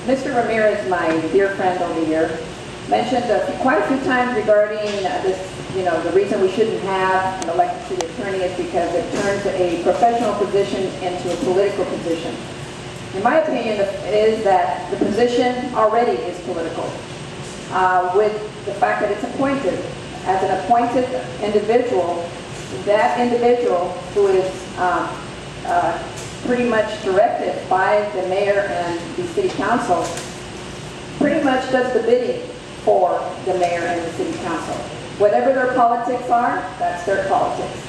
Mr. Ramirez, my dear friend over here, mentioned quite a few times regarding this, the reason we shouldn't have an elected city attorney is because it turns a professional position into a political position. In my opinion, it is that the position already is political, with the fact that it's appointed. As an appointed individual, that individual who is pretty much directed by the mayor and the city council pretty much does the bidding for the mayor and the city council. Whatever their politics are, that's their politics.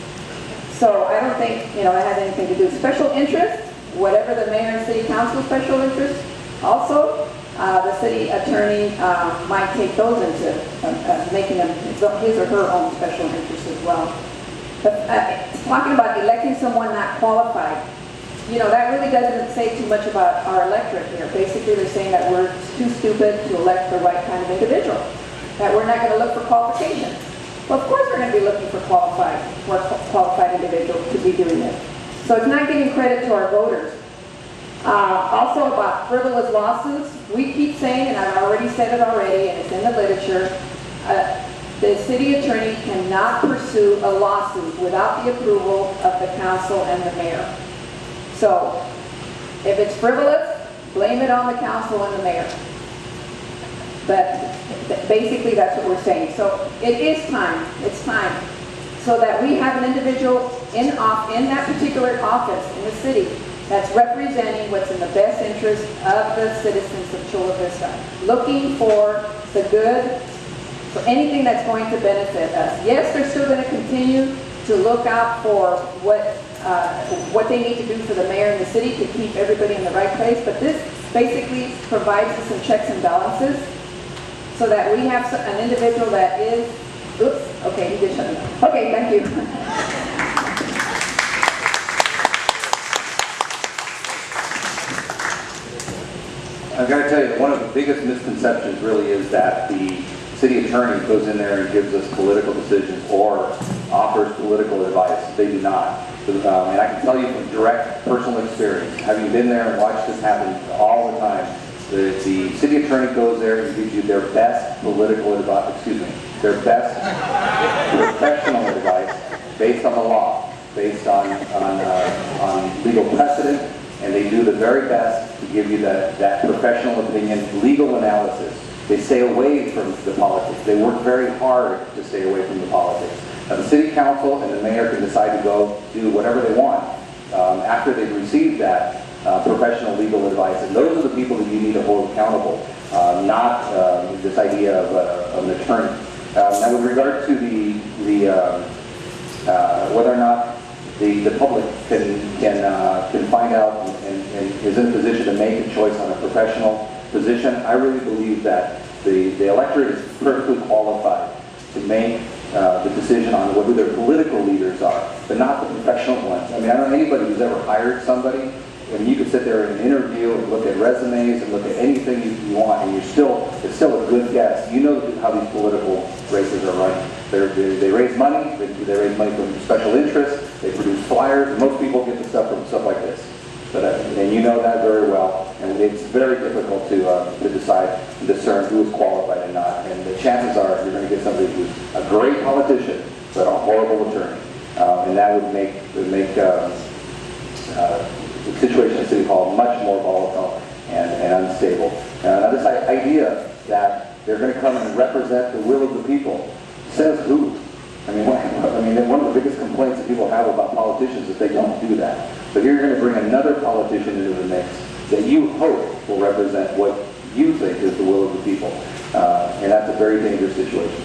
So I don't think it has anything to do with special interest. Whatever the mayor and city council special interest, also the city attorney might take those into making them his or her own special interest as well. But talking about electing someone not qualified, that really doesn't say too much about our electorate here. Basically, they're saying that we're too stupid to elect the right kind of individual, that we're not going to look for qualifications. Well, of course we're going to be looking for qualified individuals to be doing this. So it's not giving credit to our voters. Also about frivolous lawsuits, we keep saying, and I've already said it already, and it's in the literature, the city attorney cannot pursue a lawsuit without the approval of the council and the mayor. So, if it's frivolous, blame it on the council and the mayor. But basically that's what we're saying. So it is time, it's time, so that we have an individual in that particular office in the city that's representing what's in the best interest of the citizens of Chula Vista, looking for the good, for anything that's going to benefit us. Yes, they're still going to continue to look out for what they need to do for the mayor and the city to keep everybody in the right place, but this basically provides us some checks and balances so that we have an individual that is, oops, okay, he did shut it down. Okay, thank you. I've got to tell you, one of the biggest misconceptions really is that the city attorney goes in there and gives us political decisions or offers political advice. They do not. And I can tell you from direct personal experience, having been there and watched this happen all the time, the city attorney goes there and gives you their best political advice, their best professional advice based on the law, based on legal precedent, and they do the very best to give you that professional opinion, legal analysis. They stay away from the politics. They work very hard to stay away from the politics. Now, the city council and the mayor can decide to go do whatever they want after they've received that professional legal advice, and those are the people that you need to hold accountable, not this idea of an attorney. Now, with regard to whether or not the public can find out and is in a position to make a choice on a professional position, I really believe that the electorate is perfectly qualified to make the decision on who their political leaders are, but not the professional ones. I mean, I don't know anybody who's ever hired somebody. I mean, you could sit there in an interview and look at resumes and look at anything you want, and it's still a good guess. You know how these political races are run. They raise money. They raise money from special interests. They produce flyers. And most people get the stuff from stuff like this. And you know that very well. And it's very difficult to decide and discern who is qualified and not. And the chances are you're going to get somebody who's a great politician but a horrible attorney, and that would make the situation in City Hall much more volatile and unstable. Now this idea that they're going to come and represent the will of the people, says who? I mean, one of the biggest complaints that people have about politicians is they don't do that. So here you're going to bring another politician into the mix that you hope will represent what you think is the will of the people. And that's a very dangerous situation.